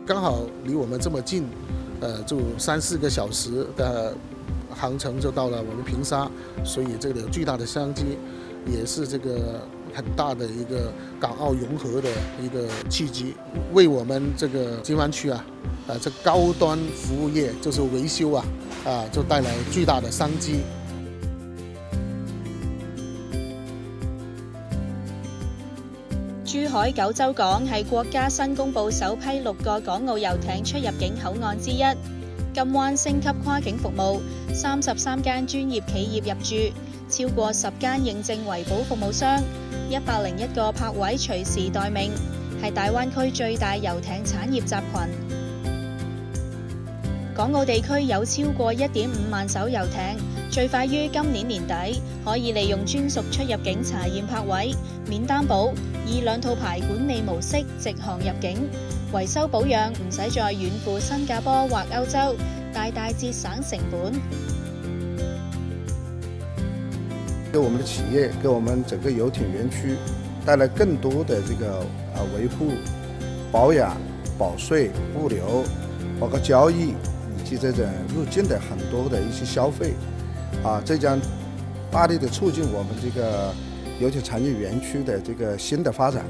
刚好离我们这么近，就3-4个小时的航程就到了我们平沙，所以这个有巨大的商机，也是这个很大的一个港澳融合的一个契机，为我们这个金湾区这高端服務業就是維修就帶來巨大的商機。珠海九洲港係國家新公布首批6個港澳遊艇出入境口岸之一。金灣升級跨境服務，33間專業企業入駐，超過10間認證維保服務商，101個泊位隨時待命，係大灣區最大遊艇產業集群。港澳地區有超過1.5萬艘遊艇，最快於今年年底可以利用專屬出入境查驗泊位，免擔保，以2套牌管理模式直航入境，維修保養唔使再遠赴新加坡或歐洲，大大節省成本。給我們的企業，給我們整個遊艇園區帶來更多的這個維護、保養、保稅、物流，包括交易。以及這種入境的很多的一些消費，這將大力的促進我們這個遊艇產業園區的這個新的發展。